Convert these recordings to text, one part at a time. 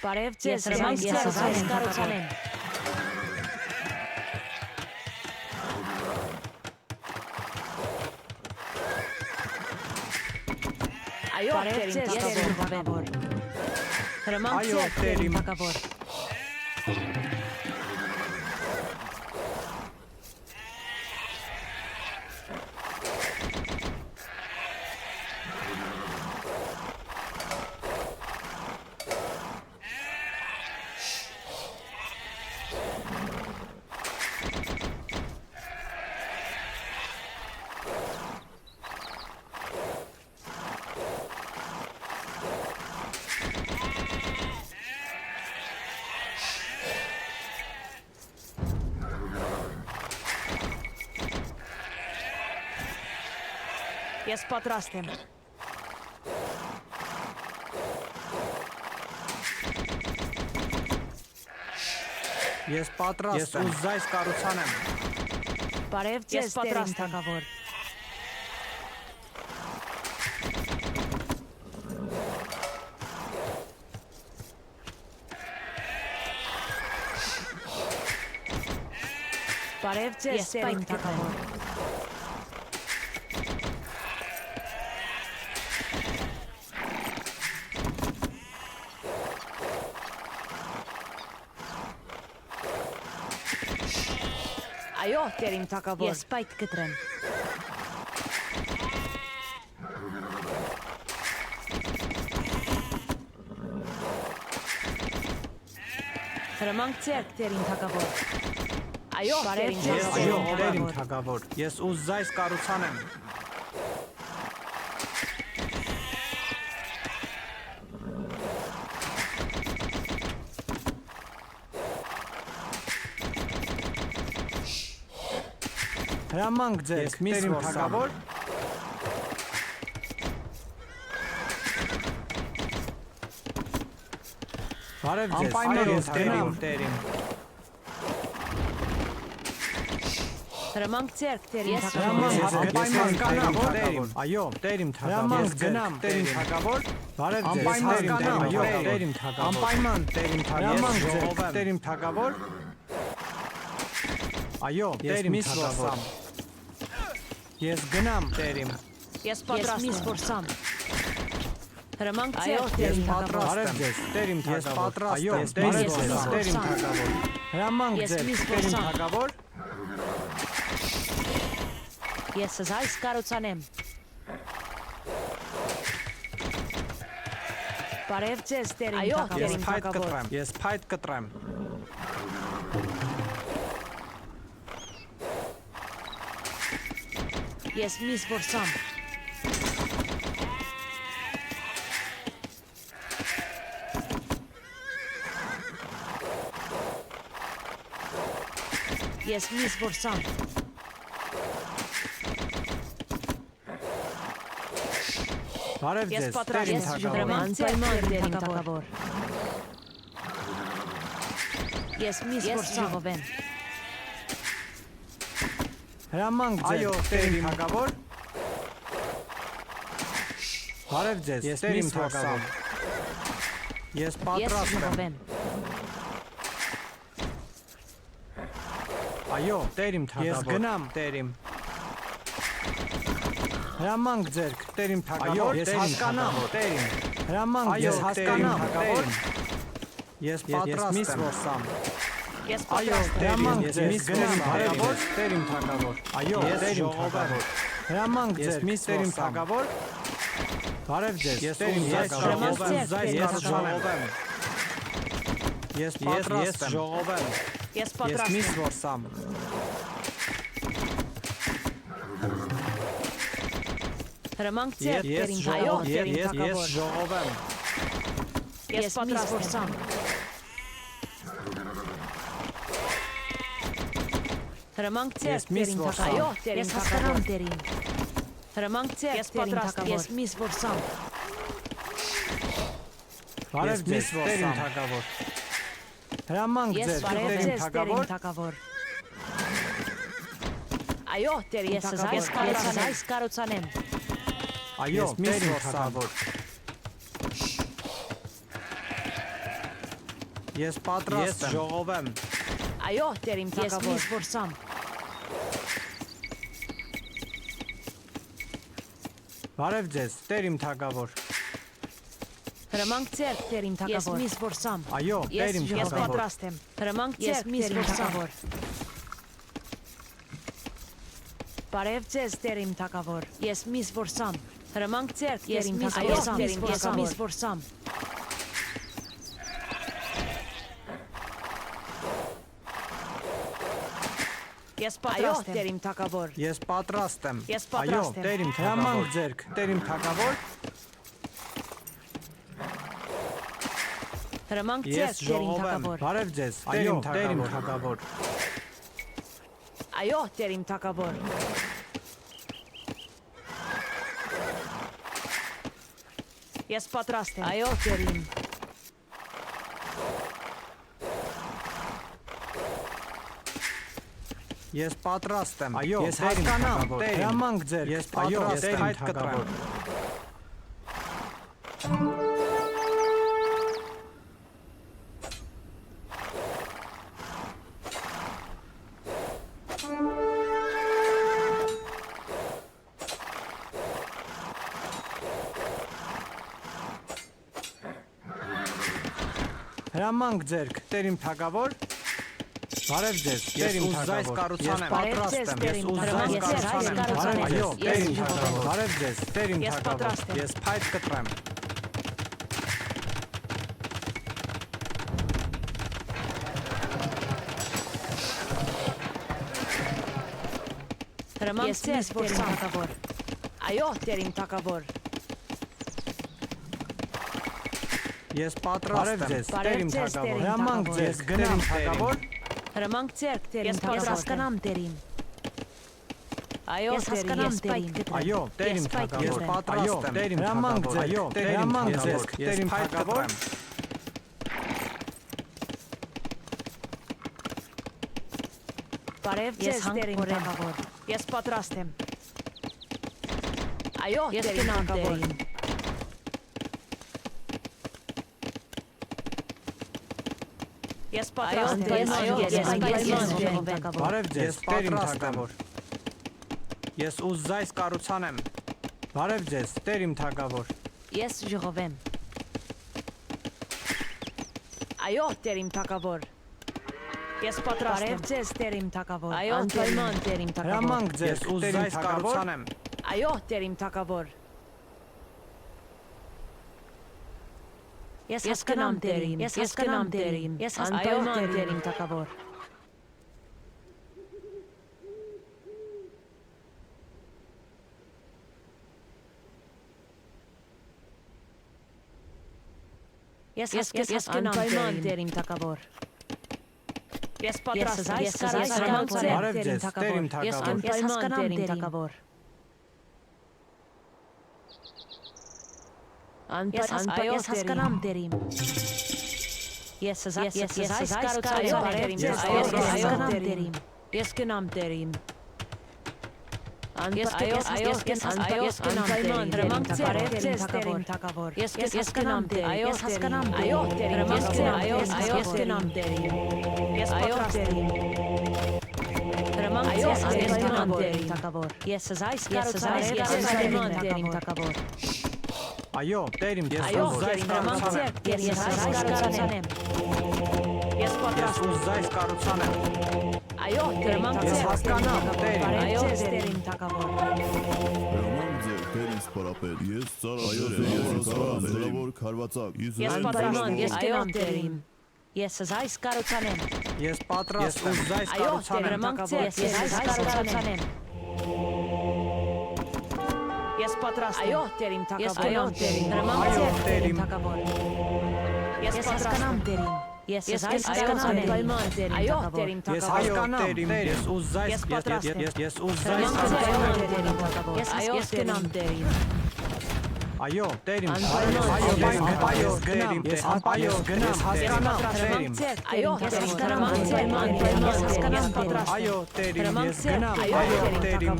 Բարև ձեզ, ես կառուցանեմ։ Այո, տերին թագավոր։ Հրամանք ձեր տերին թագավոր։ Ես պատրաստ եմ։ Ես պատրաստ եմ։ Ես ուզայս կառուցանեմ։ Բարև ձեզ, տերին թագավոր։ Բարև ձեզ, տերին թագավոր։ Այո, տերին թագավոր։ Ես պայթ կտրեմ։ Հրամանք ձեր տերին թագավոր։ Այո, տերին թագավոր։ Ես ուզայս կառուցանեմ։ Հրամանք ձեր տերին թագավոր։ Բարև ձեզ, անպայման տերին։ Հրամանք ձեր տերին թագավոր։ Այո, տերին թագավոր։ Ես գնամ տերին թագավոր։ Բարև ձեզ, տերին թագավոր։ Անպայման տերին թագավոր։ Տերին թագավոր։ Այո, տերին թագավոր։ Ես գնամ տերին։ Ես պատրաստ եմ որսամ։ Հրամանք ձեր տերին թագավոր։ Բարև ձեզ, տերին թագավոր։ Այո, տերին թագավոր։ Հրամանք ձեր տերին թագավոր։ Ես զայս կառուցանեմ։ Բարև ձեզ, տերին թագավոր։ Ես փայտ կտրեմ։ Ես միս որսամ։ Ես միս որսամ։ Բարև ձեզ, տերին թագավոր։ Անպայման թագավոր։ Ես միս որսամ։ Հրամանք ձեր տերին թագավոր։ Բարև ձեզ, տերին թագավոր։ Ես պատրաստ եմ։ Այո, տերին թագավոր։ Ես գնամ տերին։ Հրամանք ձեր տերին թագավոր։ Ես հասկանամ տերին։ Հրամանք ձեզ հասկանամ տերին։ Ես պատրաստ եմ։ Ես պատրաստ եմ։ Հրամանք ձեզ գնամ տերին թագավոր։ Այո, տերին թագավոր։ Հրամանք ձեր տերին թագավոր։ Բարև ձեզ, տերին թագավոր։ Ես պատրաստ եմ։ Ժողովեմ։ Ես պատրաստ եմ։ Ես միս որսամ։ Հրամանք ձեր տերին թագավոր։ Ես ժողովեմ։ Ես պատրաստ եմ։ Հրամանք ձեր տերին թագավոր։ Ես հասկանամ տերին։ Հրամանք ձեր տերին թագավոր։ Ես միս որսամ։ Բարև ձեզ, տերին թագավոր։ Հրամանք ձեր տերին թագավոր։ Այո, տերին թագավոր։ Ես զայս կառուցանեմ։ Այո, տերին թագավոր։ Ես պատրաստ եմ։ Ես ժողովեմ։ Այո, Տեր իմ թագավոր։ Ես միս որսամ։ Բարև ձեզ, Տեր իմ թագավոր։ Հրամանք ձեռք, Տեր իմ թագավոր։ Ես միս որսամ։ Այո, Տեր իմ Ես թագավոր։ պատրաստ եմ։ Հրամանք ձեռք, միս որսամ։ Բարև ձեզ, Տեր իմ թագավոր։ Ես միս որսամ։ Հրամանք ձեռք, Տեր իմ թագավոր։ Ես միս որսամ։ Ես պատրաստ եմ, Տեր իմ թագավոր։ Ես պատրաստ եմ։ Ես պատրաստ եմ։ Այո, Տեր իմ թագավոր։ Ձերք, Տեր իմ թագավոր։ Հրամանք Ես ձեռք, Տեր իմ ժողովեմ։ թագավոր։ Բարև ձեզ, այո, Տեր իմ թագավոր։ Այո, Տեր իմ թագավոր։ Ես պատրաստ եմ։ Այո, Տեր իմ։ Ես պատրաստ եմ։ Այո, ես հասկանամ, Տեր իմ։ Հրամանք ձեր։ Ես պատրաստ եմ, հայտ կտրեմ։ Հրամանք ձերք, Տեր իմ թագավոր։ Բարև ձեզ, Տեր իմ թագավոր։ Ես պատրաստ եմ, ես ուզայս կառուցանեմ։ Այո, Տեր իմ թագավոր։ Բարև ձեզ, Տեր իմ թագավոր։ Ես փայտ կտրեմ։ Հրամանք ձեզ, Տեր իմ թագավոր։ Այո, Տեր իմ թագավոր։ Ես պատրաստ եմ, Տեր իմ թագավոր։ Հրամանք ձեզ, գնամ թագավոր։ Հրամանք ձեռք, Տեր իմ թագավոր։ Ես հասկանամ, Տեր իմ։ Այո, Տեր իմ, ես պայք կտրեմ։ Այո, Տեր իմ թագավոր։ Ես պատրաստ եմ, Տեր իմ թագավոր։ Այո, հրամանք ձեզ, Տեր իմ թագավոր։ Բարև ձեզ, Տեր իմ թագավոր։ Ես պատրաստ եմ։ Այո, Տեր իմ թագավոր։ Ես պատրաստ եմ։ Բարև ձեզ, Տեր իմ թագավոր։ Ես ուզայս կառուցանեմ։ Բարև ձեզ, Տեր իմ թագավոր։ Ես ժողովեմ։ Այո, Տեր իմ թագավոր։ Ես պատրաստ եմ։ Բարև ձեզ, Տեր իմ թագավոր։ Այո, անպայման, Տեր իմ թագավոր։ Հրամանք ձեզ, ուզայս կառուցանեմ։ Այո, Տեր իմ թագավոր։ Ես հասկանամ, Տեր իմ, ես հասկանամ, Տեր իմ, ես անպայման, Տեր իմ թագավոր։ Ես հասկանամ, Տեր իմ թագավոր։ Ես պատրաստ եմ, ես հասկանամ, Բարև ձեզ, Տեր իմ ես թագավոր։ հասկանամ, Տեր իմ թագավոր։ Ես հասկանամ, Տեր իմ։ Ես հասկանամ, Տեր իմ։ Ես գնամ, Տեր իմ։ Ես անպայման, հրամանք ձեր, Տեր իմ թագավոր։ Ես հասկանամ, Տեր իմ։ Ես հասկանամ, այո, Տեր իմ։ Ես գնամ, Տեր իմ։ Ես պատրաստ եմ։ Հրամանք ձեզ, անպայման, Տեր իմ թագավոր։ Ես անպայման, Տեր իմ թագավոր։ Այո, Տեր իմ, ես ուզայս կառուցանեմ։ Ես կառուցանեմ։ Ես պատրաստ ուզայս կառուցանեմ։ Այո, հրամանք ձեր, Ես հասկանամ, Տեր իմ։ այո, Տեր իմ թագավոր։ Հրամանք ձեր, Տեր իմ սպարապետ։ Ես ծառայել եմ, ես զորավոր քարվածակ։ Ես պատրաստ եմ, ես գնամ, Տեր իմ։ Ես զայս կառուցանեմ։ Ես պատրաստ եմ, ուզայս Այո, կառուցանեմ։ հրամանք ձեր, ես զայս կառուցանեմ։ Ես պատրաստ եմ։ Այո, Տեր իմ թագավոր։ Ես գնամ, Տեր իմ։ Հրամանք ձեր, Տեր իմ թագավոր։ Ես հասկանամ, Տեր իմ։ Ես հասկանամ, պայման, Տեր իմ թագավոր։ Ես հասկանամ, Տեր իմ, ես ուզայս, ես ուզայս կառուցանեմ։ կառուցանեմ։ Ես գնամ, Տեր իմ։ Այո, Տեր իմ, Այո, գնամ, ես հասկանամ, Տեր իմ։ Այո, ես հասկանամ, պայման, ես հասկանամ, պատրաստ։ Այո, Տեր իմ, ես գնամ, այո, Տեր իմ։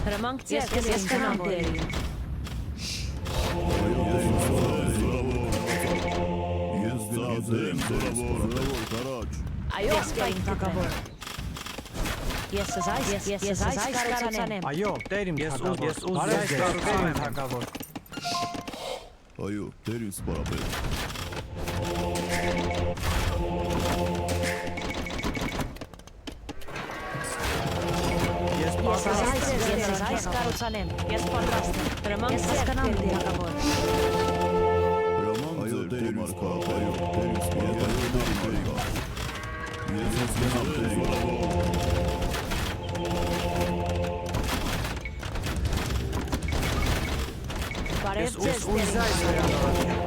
Հրամանք ձեր, ես գնամ, Տեր իմ։ ձեր զորավոր կարաջ Այո, տերին թագավոր։ Ես այս կառուցանեմ։ Այո, տեր իմ թագավոր։ Ես ուզում եմ կառուցեմ թագավոր։ Այո, դեր ինձ սպարապետ Ես այս կառուցանեմ։ Ես պատրաստ եմ։ Դրամանք հասկանամ թագավոր։ Հրամանք ձեր դեր մարկա այո, դեր ինձ սպարապետ Ես հասկանամ դեր զորավոր Բարև ձեզ Ուզում այս վերանորոգեմ։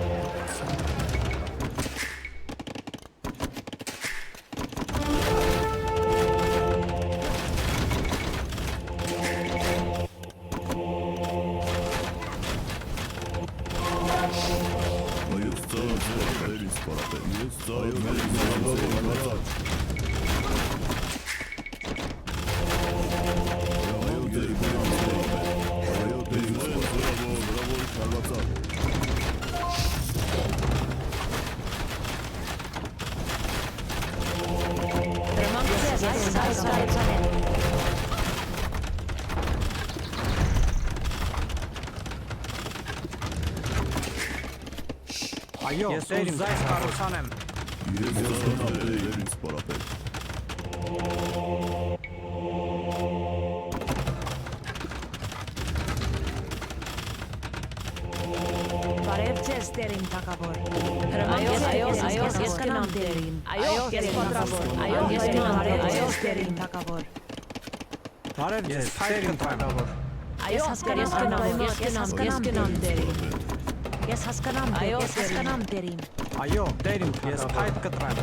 Այո, ծառ դեր ինձ սպարապետ Ես ծառ դեր ինձ զորավոր կարաջ Այո, դեր ինձ սպարապետ Այո, դեր ինձ զորավոր կարվածա Դրամանք ձեզ այս կառուցանեմ։ Այո, տեր իմ այս կառուցանեմ։ Ես հասկանամ դեր ինձ սպարապետ Բարև ձեզ տերին թագավոր։ Այո, ես կնամ տերին։ Այո, ես պատրաստ եմ։ Այո, ես կնամ տերին թագավոր։ Բարև ձեզ, տեր իմ թագավոր։ Այո, ես կնամ տերին։ Ես հասկանամ, ես հասկանամ տերին։ Այո, տեր իմ ես փայտ կտրեմ։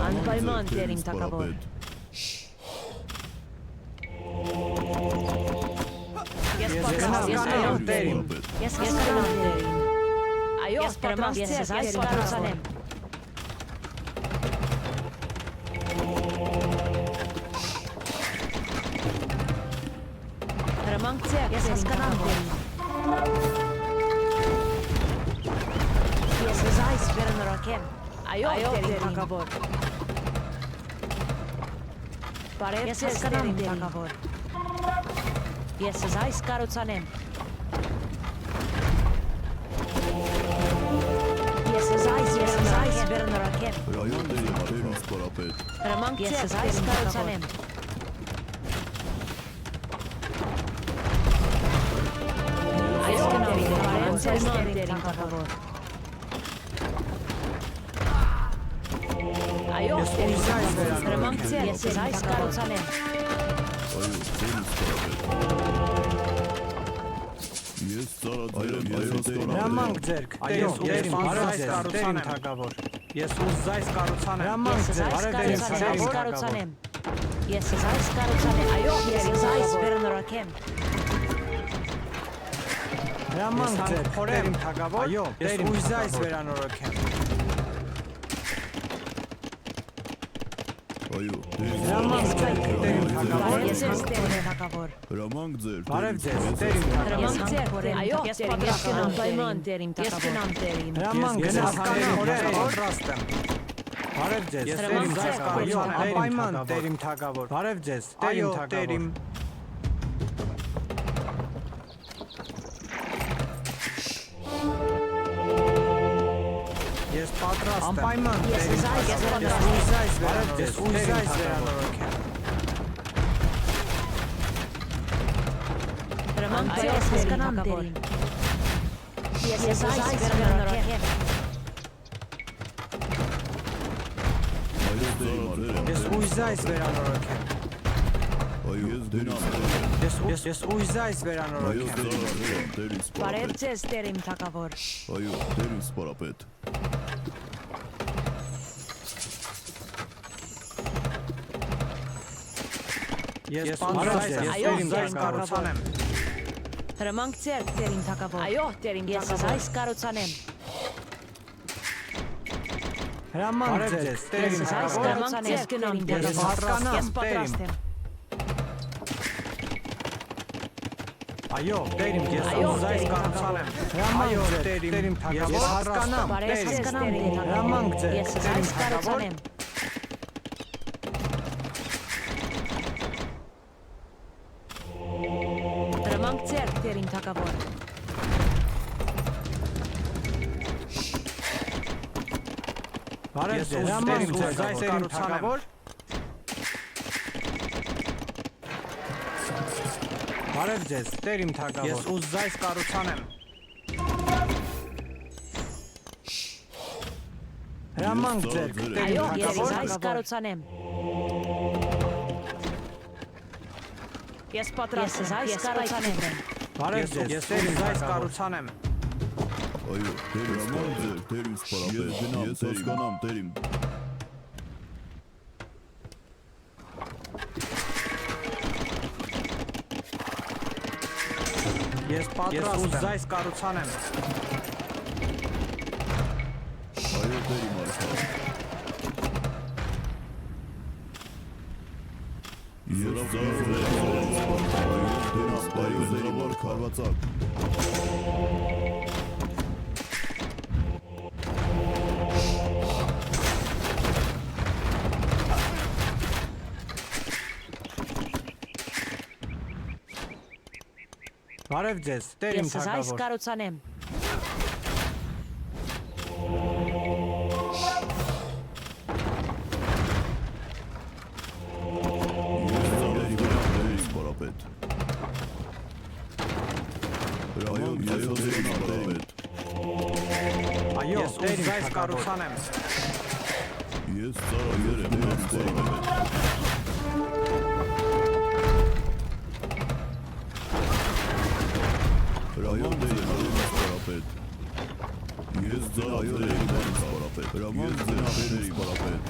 Անպայման դեր ինձ թագավոր։ Ես պատրաստ եմ։ Այո, տեր իմ։ Ես հասկանամ տերին։ Այո, ես պատրաստ եմ։ Ես այս կառուցանեմ։ Դրամանք ձեզ ես հասկանամ տերին։ Ես այս վերնորոգեմ։ Այո, տերին թագավոր։ Բարև ձեզ տերին թագավոր։ Ես այս կառուցանեմ։ Ես այս վերնորոգեմ։ Այո, դեր ինձ սպարապետ Դրամանք ձեզ այս կառուցանեմ։ Այս կնավի բարև ձեզ տերին թագավոր։ Այո, դրամանք ձեզ այս կառուցանեմ։ Այո, դեր ինձ սպարապետ Ես ծառ դեր ես Հրամանք ձերք։ Այո, տեր իմ այս կառուցանեմ թագավոր։ Ես ուզում այս կառուցանեմ։ Հրամանք ձեր, բարև ձեզ կառուցանեմ։ Ես այս կառուցանեմ։ Այո, ես այս վերնորոգեմ։ Հրամանք ձեր, տեր իմ թագավոր։ Այո, տեր իմ այս վերանորոգեմ։ Այո, դեր Հրամանք ձեր, տեր իմ թագավոր։ Ես տերին թագավոր։ Հրամանք ձեր Բարև ձեզ, տեր իմ թագավոր։ Դրամանք ձեր, այո, ես անպայման տերին թագավոր։ Ես կնամ տերին։ Հրամանք գնաց տեր պատրաստ եմ։ Բարև ձեզ, տեր իմ թագավոր։ Անպայման տեր իմ թագավոր։ Բարև ձեզ, տեր իմ թագավոր։ Ես պատրաստ եմ։ Անպայման տեր իմ թագավոր։ Ես բարև ձեզ, այս վերանորոգեմ։ Դրամանք ձեզ հասկանամ տերին։ Ես այս վերնորոգեմ։ Այո, դեր Ես այս վերանորոգեմ։ Այո, ես դեր Ես այս Այո, վերանորոգեմ։ դեր ինձ Բարև սպարապետ ձեզ տերին թագավոր։ Այո, դեր ինձ սպարապետ Ես պատրաստ եմ։ Այո, Ես տերին կառուցանեմ։ Հրամանք ձեր տերին թագավոր։ Այո, տերին ես այս կառուցանեմ։ Հրամանք ձեզ, տեր իմ Ես այս թագավոր։ կառուցանեմ։ Ես կնամ Ես տերին։ հասկանամ, Ես պատրաստ եմ։ Այո, տերիմ, ես ուզայս կառուցանեմ։ Այո, տերիմ թագավոր, ես հասկանամ, տերիմ, հրամանք ձեր, Ես տերիմ այս թագավոր, կառուցանեմ։ Հրամանք ձեր, տերիմ թագավոր։ բարև ձեզ, տերիմ ձեր, տերիմ թագավոր, բարև ձեզ, տերիմ թագավոր, ես ուզայս կառուցանեմ։ Հրամանք ձեր, Այո, տերիմ ես այս թագավոր, կառուցանեմ։ Ես պատրաստ եմ, այս կառուցանեմ։ բարև ձեզ, ես ուզայս կառուցանեմ։ Այո, տերիմ սպարապետ, ես հասկանամ, տերիմ։ Ես պատրաստ եմ, ուզայս կառուցանեմ։ Այո, տերիմ արքա։ Ես զորավոր քարվածակ։ Բարև ձեզ, տերիմ Ես այս թագավոր, կառուցանեմ։ Սպարապետ։ Հրամանք ձեր, սպարապետ։ այո, ես ուզայս կառուցանեմ։ Ես ծառայեր եմ, սպարապետ։ Հրամանք ձեր, սպարապետ։ Ես ծառայեր եմ, սպարապետ։ Հրամանք ձեր, սպարապետ։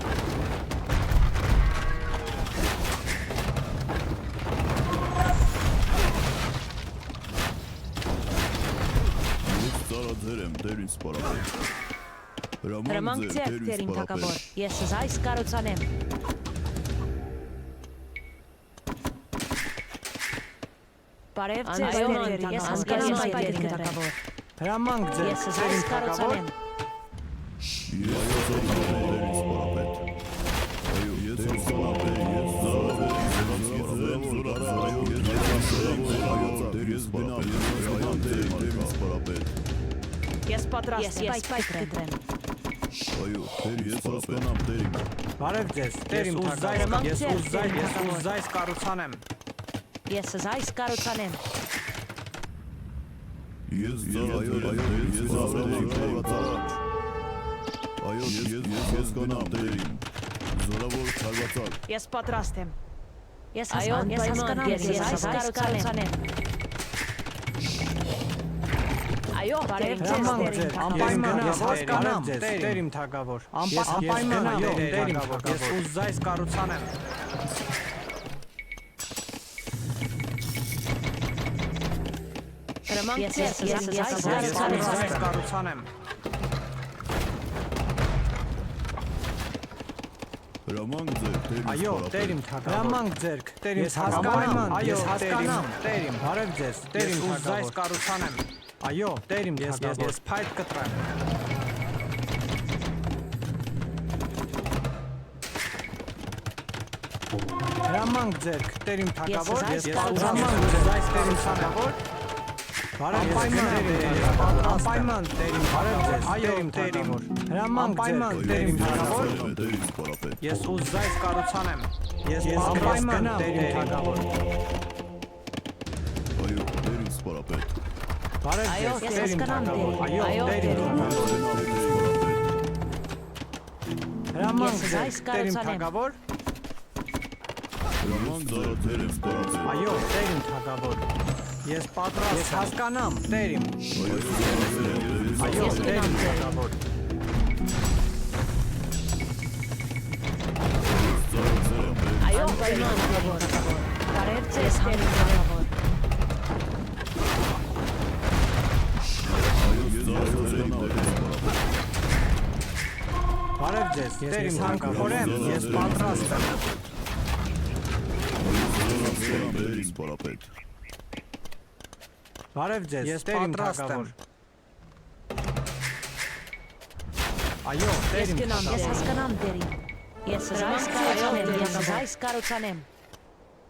Ես ծառայեր եմ, տերին սպարապետ։ Հրամանք ձեր, տերիմ թագավոր։ Ես այս կառուցանեմ։ Բարև ձեզ, տերիմ թագավոր։ Ես հասկանամ այդ տերիմ թագավոր։ Հրամանք ձեր, Ես այս տերիմ կառուցանեմ։ Ես ծառայեր եմ, տերին սպարապետ։ Այո, ես սպարապետ, ես ծառայեր եմ, Ես պատրաստ եմ, այս կտրեմ։ Այո, ես հասկանամ, տերին։ բարև ձեզ, տերիմ թագավոր, ես ուզայս կառուցանեմ։ Ես այս կառուցանեմ։ Ես ծառայեր եմ, ես Այո, ես հասկանամ, տերին։ Զորավոր քարվածակ։ Ես պատրաստ եմ։ Ես հասկանամ, ես այս կառուցանեմ։ Այո, բարև ձեզ, Հրամանք տերիմ ձեր, թագավոր։ անպայման ես հասկանամ, տերիմ թագավոր, անպայման տերիմ թագավոր, ես ուզայս կառուցանեմ։ Հրամանք ձեր, ես այս Ես կառուցանեմ։ ուզայս կառուցանեմ։ Հրամանք ձեր, տերին Այո, տերիմ թագավոր, հրամանք ձեր, տերիմ թագավոր, այո, հասկանամ, տերիմ, բարև ձեզ, տերիմ ուզայս կառուցանեմ։ Այո, տերիմ թագավոր, ես փայտ կտրեմ։ Հրամանք ձեր, տերիմ թագավոր, ես ուզանամ ուզայս տերիմ թագավոր։ Բարև ձեզ, անպայման տերիմ, բարև ձեզ, այո, տերիմ, հրամանք ձեր, տերին թագավոր, տերին սպարապետ։ ես ուզայս կառուցանեմ, ես անպայման տերին թագավոր, Այո, տերին սպարապետ։ բարև Այո, ձեզ, ես տերին հասկանամ, թագավոր, տերին, այո, այո, տերին տերին, թագավոր, հրամանք Ես ձեր, այս տերին կառուցանեմ։ թագավոր, Հրամանք ձեր, տերին սպարապետ։ այո, տերին թագավոր, ես պատրաստ եմ, ես հասկանամ, տերին, այո, Ես տերին ունեմ, տերին։ թագավոր, Այո, պայման թագավոր։ Բարև ձեզ, տերիմ թագավոր։ բարև ձեզ, տերին թագավոր եմ, ես պատրաստ եմ, Տերին սպարապետ։ Բարև ձեզ, ես պատրաստ եմ։ Այո, Ես տերիմ գնամ, ես հասկանամ դերին։ Ես այս կարուցանեմ, ես այս կարուցանեմ։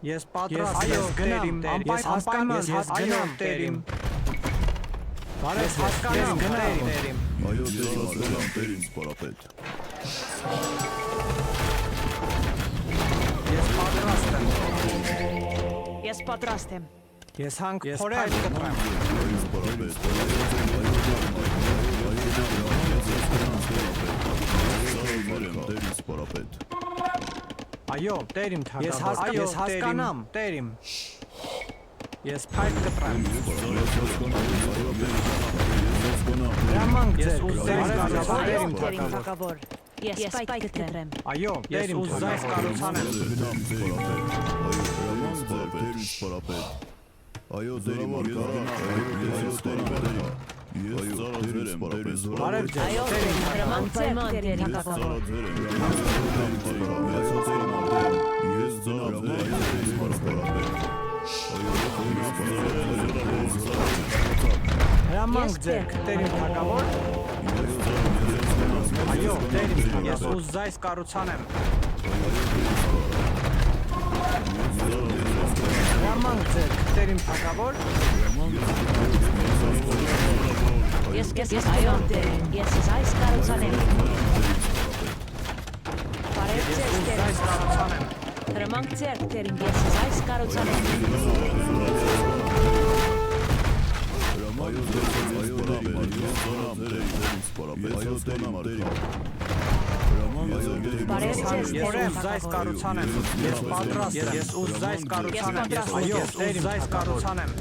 Ես պատրաստ եմ, ես գնամ, ես հասկանամ, ես գնամ, տերիմ։ Բարև հասկանամ, տերիմ։ Այո, դերասանամ, տերին սպարապետ։ Ես պատրաստ եմ։ Ես պատրաստ եմ։ Ես հանք փորել կտրեմ։ Այո, տերիմ թագավոր։ Ես հասկանամ, տերիմ։ Ես փայտ կտրեմ։ Հրամանք ձեր, ուզես Այո, կարուցանեմ, տերին թագավոր։ թագավոր։ Ես պայք կտրեմ։ Այո, տերիմ ուզես կարուցանեմ։ Այո, դերիմ ես ծառաձեր եմ, տերին Բարև ձեզ, Այո, տերիմ հրամանք ձեր տերին թագավոր։ ես ծառաձեր Հրամանք ձեր, տերիմ թագավոր։ Այո, տերիմ թագավոր։ Ես ուզես կարուցանեմ։ Հրամանք ձեր, տերիմ թագավոր։ Ես այո, տերին, ես այս կարուցանեմ։ Բարև ձեզ Ուզես տերին, կարուցանեմ։ հրամանք ձեր տերին, ես այս կարուցանեմ։ Բարև ձեզ Ես տերին ուզես թագավոր։ կարուցանեմ։ Ես պատրաստ եմ։ Ես ուզես կարուցանեմ։ Այո, տերիմ ուզես կարուցանեմ։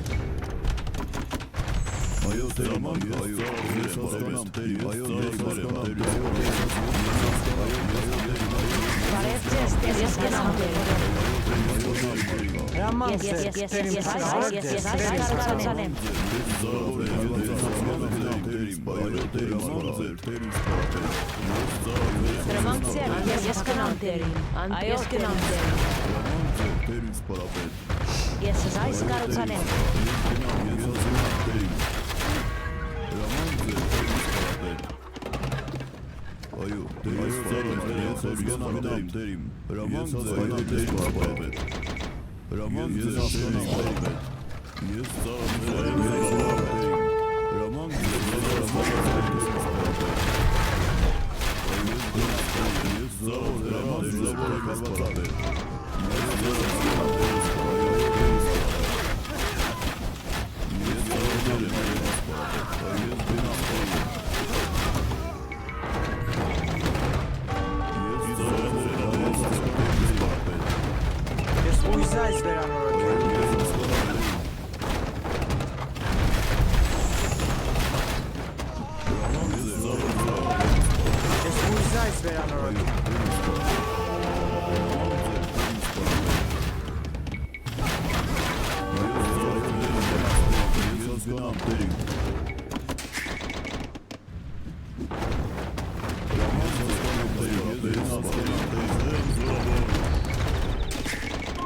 Այո, դերաման, այո, ես հասկանամ, տերի, այո, Բարև ձեզ տերին, ես գնամ տերին։ Հրամանք ձեր, տերիմ թագավոր։ Ես այս կարուցանեմ։ Հրամանք ձեր, ես գնամ տերին։ Այո, գնամ տերին։ Ես այս կարուցանեմ։ Այո, դերիմ, հրամանք ձեր, հրամանք ձեր, ես ծառաձեր եմ, հրամանք Ես ուզես վերանորոգեմ։ Ես ուզես վերանորոգեմ։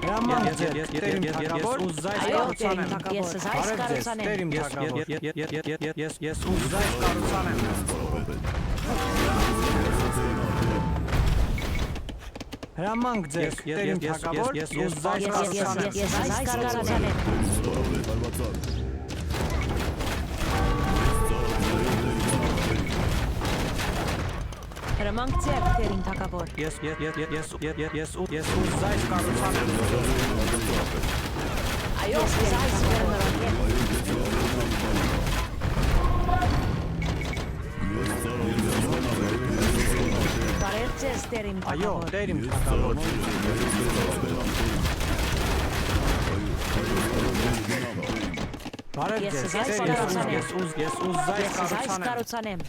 Հրամանք ձեր, տերիմ թագավոր։ Ուզես Այո, տերին կարուցանեմ։ թագավոր։ Ես այս Բարև ձեզ, կարուցանեմ։ տերիմ թագավոր։ Ես ուզես կարուցանեմ։ Հրամանք ձեր, տերիմ թագավոր։ Ես ուզես կարուցանեմ։ Ես այս կարուցանեմ։ Հրամանք ձեր տերին թագավոր։ Ես ուզես կարուցանեմ։ Այո, ես այս վերնորոգեմ։ Բարև ձեզ տերին Այո, թագավոր։ տերիմ թագավոր։ Բարև Ես ձեզ, այս տերիմ կարուցանեմ։ ես ուզես Ես այս կարուցանեմ։ կարուցանեմ։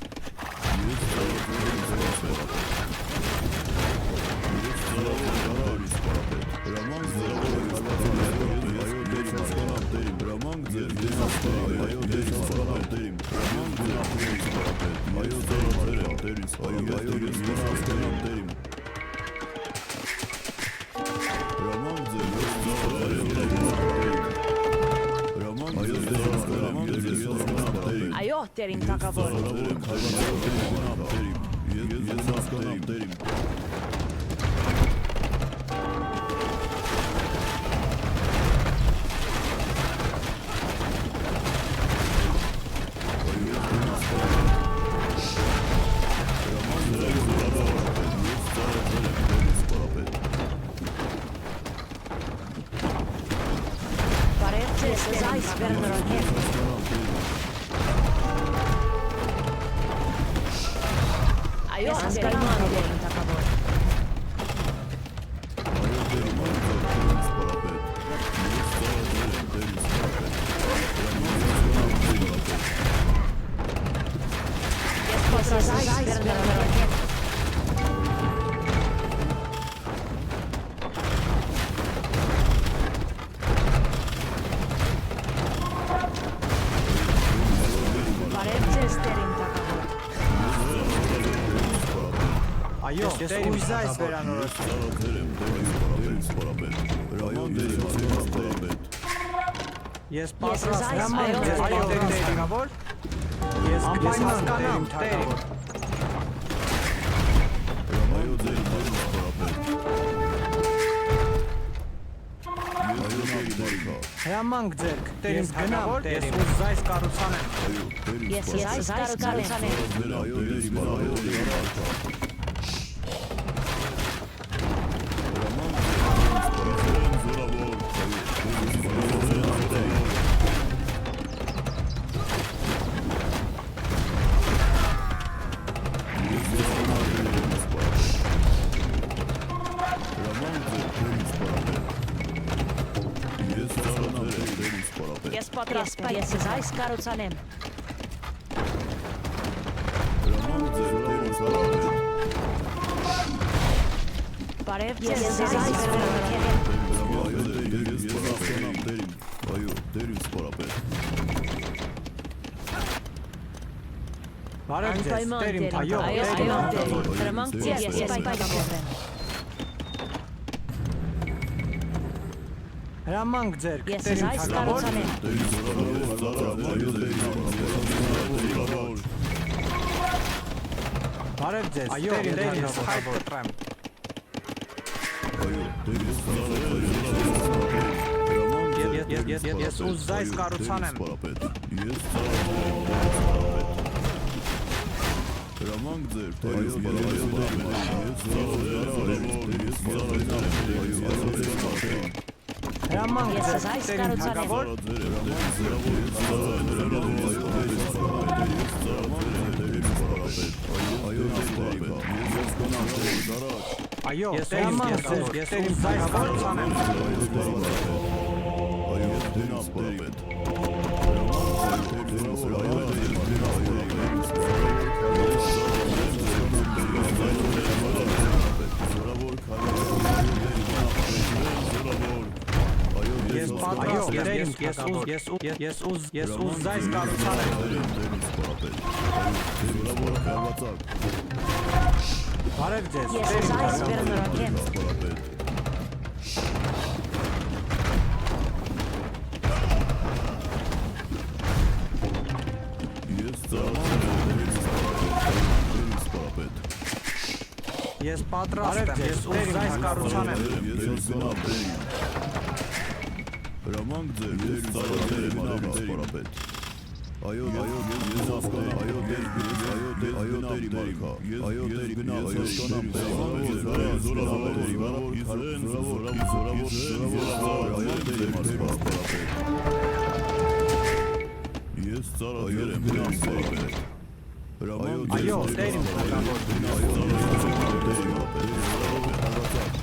Այո, դերիմ թակավոր Զորավոր քայլացող ես հասկանամ դերիմ Բարև ձեզ այս վերնորոքեմ Այո, հասկանամ դերիմ թակավոր Ես խոսես այս վերնորոքեմ Բարև ձեզ դերիմ թակավոր Այո, դերիմ այս վերանորոգեմ Ես պատրաստ եմ այո դերիմ թակավոր Ես հասկանամ դերիմ Հրամանք ձերք, դերիմ թակավոր, ես ուզ այս կառուցանեմ Ես այս կառուցանեմ Ես պատրաստ եմ ես այս կառուցանեմ Բարև ձեզ այս վերնորոքեմ Բարև ձեզ, դերիմ այո, դերիմ Հրամանք ձեզ ես պայքարում եմ Հրամանք ձերք, Ես դերիմ այս թակավոր կառուցանեմ Բարև ձեզ, այո, դերիմ թակավոր Ես ուզ այս կառուցանեմ Հրամանք ձեր Հրամանք Ես ձեզ, այս դերիմ կառուցանեմ թակավոր Այո, դերիմ ձեզ, ես ուզ այս կառուցանեմ Ես պատրաստ եմ, ես ուզ այս կառուցանեմ Բարև ձեզ, Ես դերիմ այս թակավոր վերնորոքեմ Ես պատրաստ եմ, ես ուզ այս կառուցանեմ Հրամանք ձեր Այո, ես հասկանամ, այո, դեր մարկա, այո, դեր գնա, ես հասկանամ, Ես ծառայել եմ դրանց սարապետ Այո, դերիմ թակավոր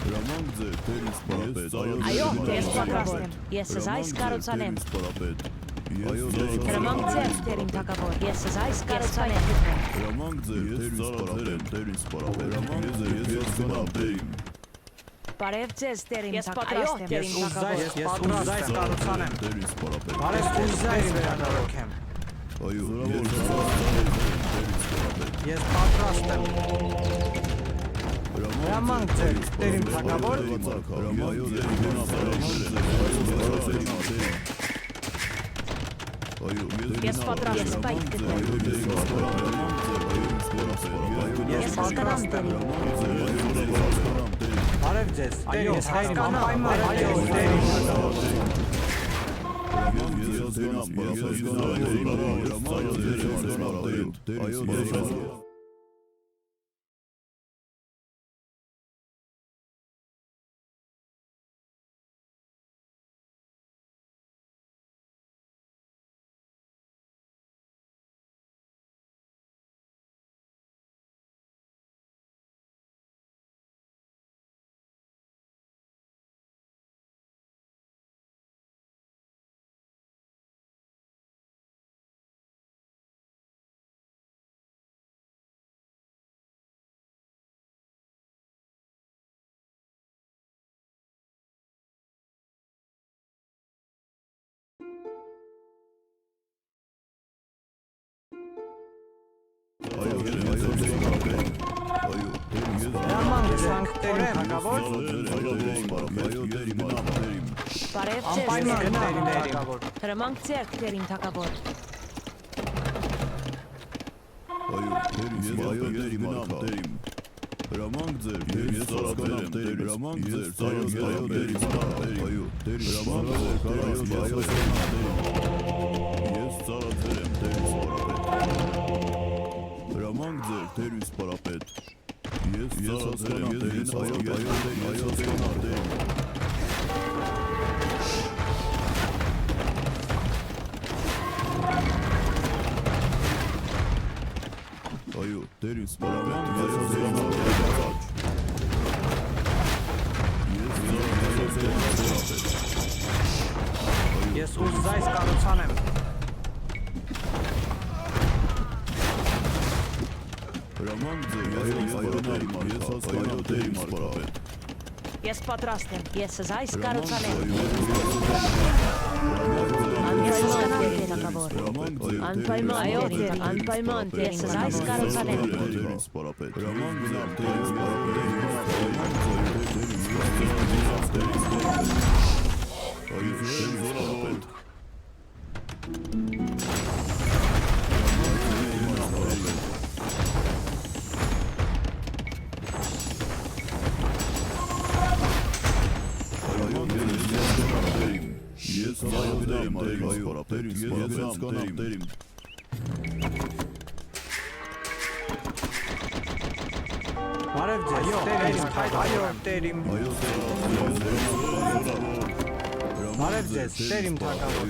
Հրամանք ձեր դերից պարապետ Այո, ես պատրաստ եմ Ես այս կառուցանեմ Հրամանք ձեզ դերիմ թակավոր Ես այս կառուցանեմ Հրամանք ձեր դերից պարապետ Ես գնամ դերիմ Բարև ձեզ դերիմ Ես թակավոր պատրաստ եմ, ես ուզ այս կառուցանեմ դերից պարապետ Բարև ուզ այս վերանորոգեմ Այո, Ես պատրաստ եմ Հրամանք ձեր, դերիմ թակավոր Ես պատրաստ եմ։ Ես հասկանամ դերին։ Բարև ձեզ, տերին, ես հասկանամ, այո, տերին թագավոր։ Նաման գցանք տերին թագավոր։ Բարև ձեզ, Անպայման տերին թագավոր։ Հրամանք ձեր, տերին թագավոր։ Հրամանք ձեր, ես հասկանամ տերին, հրամանք ձեր, հրամանք ձեր, տերին սպարապետ։ Ես հասկանամ տերին, այո, հասկանամ տերին։ Այո, տերին սպարապետ, ես հասկանամ Ես ուզայս կառուցանեմ։ Հրամանք ձեր, ես հասկանամ տերին սպարապետ։ Ես պատրաստ եմ, ես զայս կառուցանեմ։ Ես հասկանամ տերին թագավոր։ Անպայման, այո, անպայման, ես զայս կառուցանեմ։ տերին սպարապետ։ Հրամանք ձեր, տերին սպարապետ։ Ես հասկանամ տերին։ Բարև ձեզ, տերին թագավոր, տերին։ Բարև ձեզ, տերին թագավոր։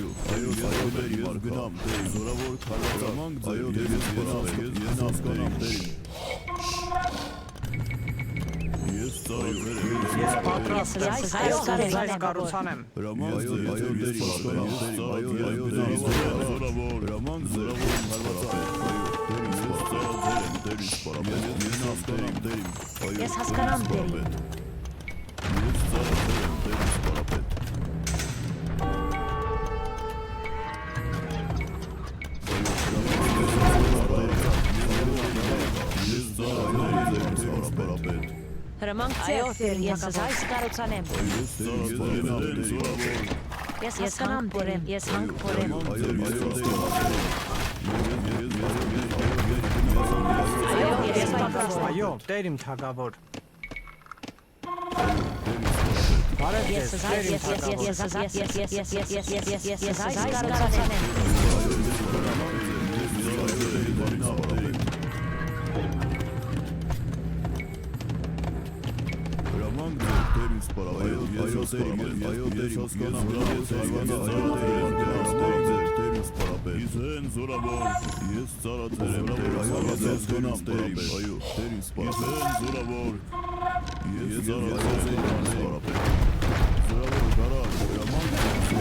Ես պատրաստ եմ, զայս կառուցանեմ։ Ես հասկանամ դերին։ Հրամանք ձեր, տերին, ես զայս կառուցանեմ։ Ես հասկանամ դերին, ես հանք փորեմ։ Այո, ես պատրաստ եմ։ Այո, տերին թագավոր։ Բարև Ես ձեզ, զայս կառուցանեմ։ Հրամանք ձեր, տերին սպարապետ։ Իզեն զորավոր, ես ծարացրեմ տերին սպարապետ։ Այո, տերին սպարապետ։ Իզեն զորավոր, ես ծարացրեմ տերին սպարապետ։ Զորավոր կարակ, հրամանք ձեր,